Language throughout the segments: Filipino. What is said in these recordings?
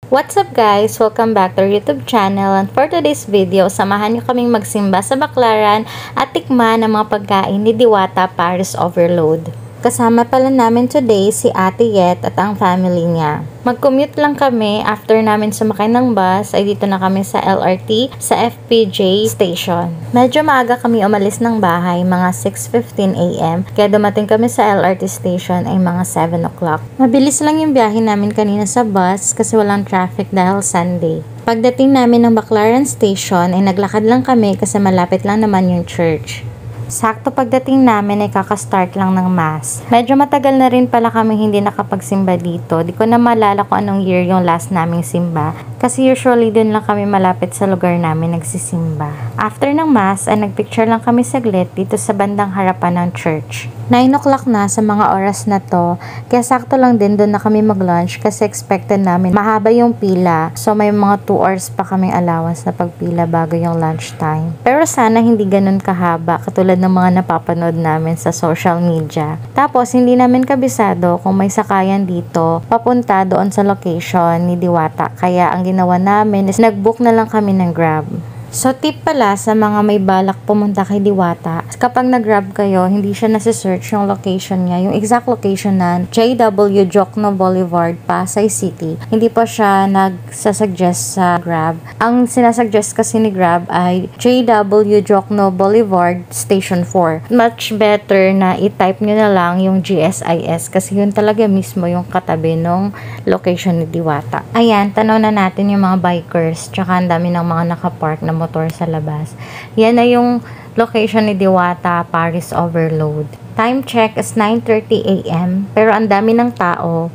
What's up guys? Welcome back to our YouTube channel, and for today's video, samahan niyo kaming magsimba sa Baclaran at tikman ang mga pagkain ni Diwata Paris Overload. Kasama pala namin today si Ate Yet at ang family niya. Mag-commute lang kami after namin sumakay ng bus ay dito na kami sa LRT sa FPJ station. Medyo maaga kami umalis ng bahay, mga 6:15 AM, kaya dumating kami sa LRT station ay mga 7 o'clock. Mabilis lang yung biyahe namin kanina sa bus kasi walang traffic dahil Sunday. Pagdating namin ng Baclaran station ay naglakad lang kami kasi malapit lang naman yung church. Sakto pagdating namin ay kakastart lang ng mass. Medyo matagal na rin pala kami hindi nakapagsimba dito. Di ko na maalala kung anong year yung last naming simba. Kasi usually dun lang kami malapit sa lugar namin nagsisimba. After ng mass ay nagpicture lang kami saglit dito sa bandang harapan ng church. 9 o'clock na sa mga oras na to. Kaya sakto lang din dun na kami mag-lunch kasi expected namin mahaba yung pila. So may mga 2 hours pa kaming allowance na pagpila bago yung lunch time. Pero sana hindi ganun kahaba katulad ng mga napapanood namin sa social media. Tapos hindi namin kabisado kung may sakayan dito papunta doon sa location ni Diwata. Kaya ang ginawa namin is nag-book na lang kami ng Grab. So, tip pala sa mga may balak pumunta kay Diwata, kapag nag-Grab kayo, hindi siya nasi-search yung location niya, yung exact location na JW Jokno Boulevard, Pasay City. Hindi pa siya nagsasuggest sa Grab. Ang sinasuggest kasi ni Grab ay JW Jokno Boulevard Station 4. Much better na i-type nyo na lang yung GSIS kasi yun talaga mismo yung katabi ng location ni Diwata. Ayan, tanaw na natin yung mga bikers, tsaka ang dami ng mga nakapark na motor sa labas. Yan na yung location ni Diwata Paris Overload. Time check is 9:30 AM. Pero ang dami ng tao.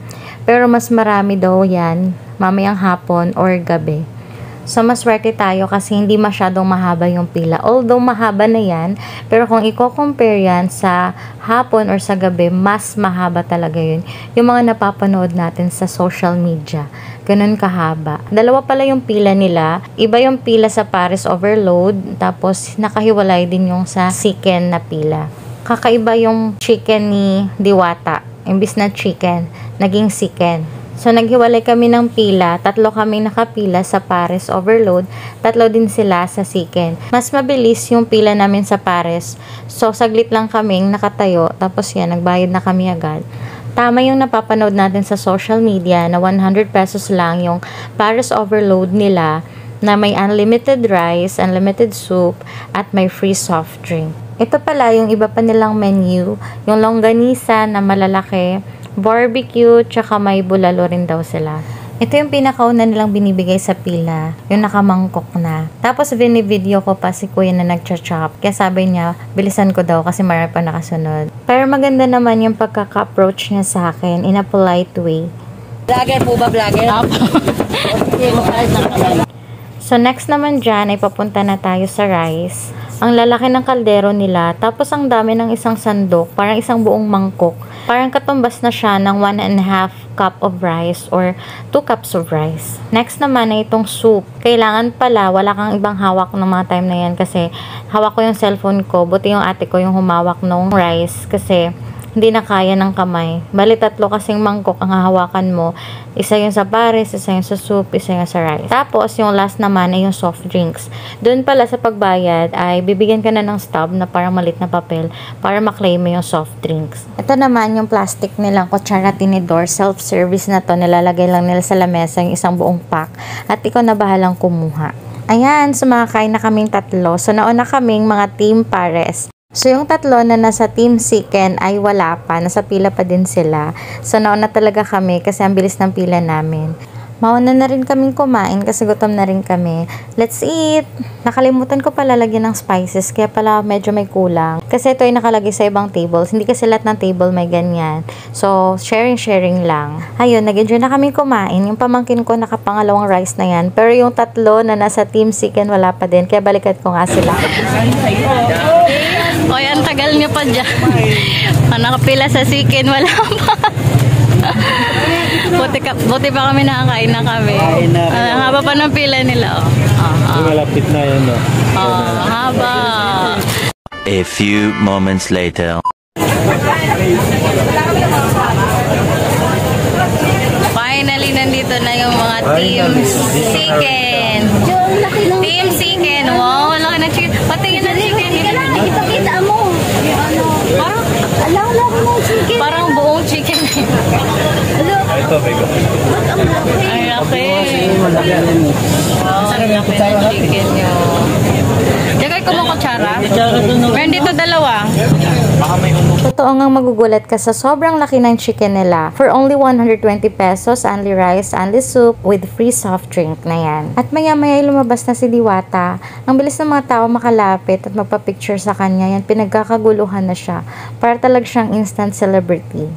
Pero mas marami daw yan mamayang hapon or gabi. So, maswerte tayo kasi hindi masyadong mahaba yung pila. Although, mahaba na yan, pero kung i-compare yan sa hapon or sa gabi, mas mahaba talaga yun. Yung mga napapanood natin sa social media. Ganun kahaba. Dalawa pala yung pila nila. Iba yung pila sa Paris Overload, tapos nakahiwalay din yung sa Siken na pila. Kakaiba yung chicken ni Diwata. Imbis na chicken, naging Siken. So, naghiwalay kami ng pila. 3 kami nakapila sa Paris Overload. 3 din sila sa Siken. Mas mabilis yung pila namin sa Paris. So, saglit lang kaming nakatayo. Tapos yan, nagbayad na kami agad. Tama yung napapanood natin sa social media na 100 pesos lang yung Paris Overload nila na may unlimited rice, unlimited soup, at may free soft drink. Ito pala yung iba pa nilang menu. Yung longganisa na malalaki, barbecue, tsaka may bulalo rin daw sila. Ito yung pinakauna nilang binibigay sa pila, yung nakamangkok na. Tapos binivideo ko pa si kuya na nagcha-chop. Kaya sabi niya, bilisan ko daw kasi marami pa nakasunod. Pero maganda naman yung pagkaka-approach niya sa akin in a polite way. Vlogger po ba? Vlogger? So next naman dyan ay papunta na tayo sa rice. Ang lalaki ng kaldero nila, tapos ang dami ng isang sandok, parang isang buong mangkok. Parang katumbas na siya ng 1.5 cup of rice or 2 cups of rice. Next naman ay itong soup. Kailangan pala, wala kang ibang hawak ng mga time na yan kasi hawak ko yung cellphone ko, buti yung ate ko yung humawak ng rice kasi hindi na kaya ng kamay. Bali 3 kasing mangkok ang hahawakan mo. Isa yung sa pares, isa yung sa soup, isa yung sa rice. Tapos, yung last naman ay yung soft drinks. Doon pala sa pagbayad ay bibigyan ka na ng stub na parang malit na papel para maklaim mo yung soft drinks. Ito naman yung plastic nilang kutsara tinidor. Self-service na to. Nilalagay lang nila sa lamesa yung isang buong pack. At ikaw na bahalang kumuha. Ayan, sumakay na kaming 3. So, nauna kaming mga Team Pares. So, yung 3 na nasa Team Siken ay wala pa. Nasa pila pa din sila. So, nauna talaga kami kasi ang bilis ng pila namin. Mauna na rin kaming kumain kasi gutom na rin kami. Let's eat! Nakalimutan ko pala lagyan ng spices kaya pala medyo may kulang. Kasi ito ay nakalagay sa ibang tables. Hindi kasi lahat ng table may ganyan. So, sharing lang. Ayun, nag-enjoy na kami kumain. Yung pamangkin ko nakapangalawang rice na yan. Pero yung 3 na nasa Team Siken wala pa din. Kaya balikat ko nga sila. Oy, ang tagal niyo pa dyan. Nakapila sa Siken, wala pa. Buti pa kami nakakain na kami. Ang haba pa ng pila nila. Malapit na yan, no? Haba. A few moments later. Finally, nandito na yung mga Team Chicken. Team Chicken. Wow, laki na chicken. Patingin na chicken. Ipakita mo. Parang, Alam mo, chicken. parang buong chicken. Ito, bego. Ay, laki. Wow, ang laki ng chicken nyo. Jagay ko mo kutsara. Meron dito dalawa. Totoo ngang magugulat ka sa sobrang laki ng chicken nila. For only 120 pesos, only rice, only soup, with free soft drink na yan. At maya-maya lumabas na si Diwata. Ang bilis ng mga tao makalapit at magpa-picture sa kanya. Yan, pinagkakaguluhan na siya. Para talaga siyang instant celebrity.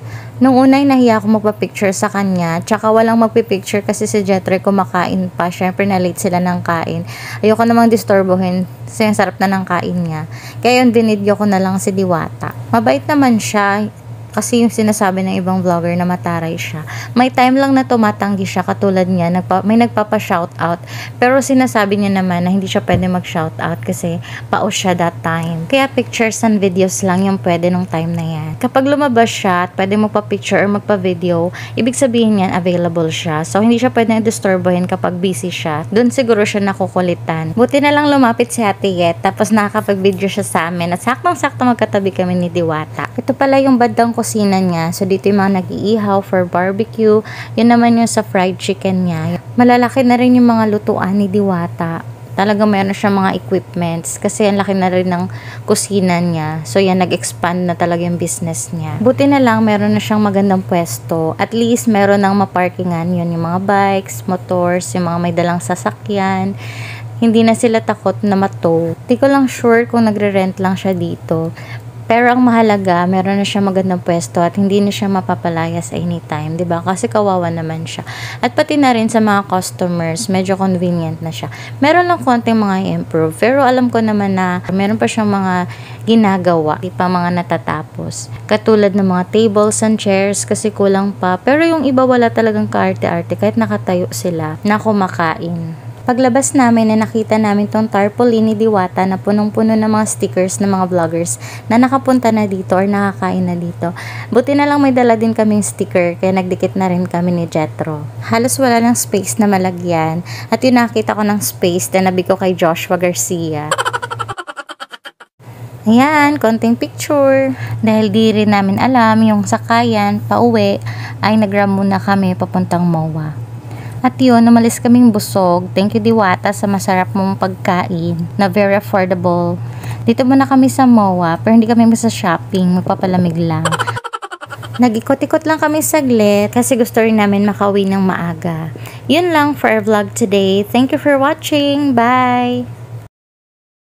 Nung unay nahiya ako magpa-picture sa kanya, tsaka walang magpipicture kasi si Jetray kumakain pa. Syempre na late sila ng kain. Ayoko namang disturbohin kasi ang sarap na ng kain niya. Kaya yung dinidyo ko na lang si Diwata. Mabait naman siya. Kasi yung sinasabi ng ibang vlogger na mataray siya. May time lang na tumatanggi siya katulad niya. May nagpapa-shoutout. Pero sinasabi niya naman na hindi siya pwede mag-shoutout kasi paus siya that time. Kaya pictures and videos lang yung pwede nung time na yan. Kapag lumabas siya at pwede magpa-picture or magpa-video, ibig sabihin yan available siya. So hindi siya pwede disturbohin kapag busy siya. Doon siguro siya nakukulitan. Buti na lang lumapit si Ate Yet tapos nakakapag-video siya sa amin at saktong-sakto magkatabi kami ni Diwata. Ito pala yung bandang kusina niya. So, dito yung mga nag-iihaw for barbecue. Yun naman yung sa fried chicken niya. Malalaki na rin yung mga lutuan ni Diwata. Talagang meron siya mga equipments kasi ang laki na rin ng kusina niya. So, yan, nag-expand na talaga yung business niya. Buti na lang, meron na siyang magandang pwesto. At least, meron ng maparkingan. Yun, yung mga bikes, motors, yung mga may dalang sasakyan. Hindi na sila takot na matow. Di ko lang sure kung nagre-rent lang siya dito. Pero ang mahalaga, meron na siya magandang pwesto at hindi na siya mapapalayas anytime, 'di ba? Kasi kawawa naman siya. At pati na rin sa mga customers, medyo convenient na siya. Meron lang konting mga improve, pero alam ko naman na meron pa siyang mga ginagawa, di pa mga natatapos. Katulad ng mga tables and chairs kasi kulang pa. Pero yung iba wala talagang kaarte-arte kahit nakatayo sila na kumakain. Paglabas namin na nakita namin tong tarpaulin ni Diwata na punong-puno ng mga stickers ng mga vloggers na nakapunta na dito or nakakain na dito. Buti na lang may dala din kaming sticker kaya nagdikit na rin kami ni Jetro. Halos wala ng space na malagyan at yung nakita ko ng space na nabi ko kay Joshua Garcia. Ayan, konting picture. Dahil di rin namin alam yung sakayan pauwi ay nagram muna kami papuntang MOA. At yun, umalis kaming busog. Thank you Diwata sa masarap mong pagkain na very affordable. Dito muna kami sa MOA pero hindi kami sa shopping. Magpapalamig lang. Nag-ikot-ikot lang kami saglit kasi gusto rin namin makauwi ng maaga. Yun lang for our vlog today. Thank you for watching. Bye!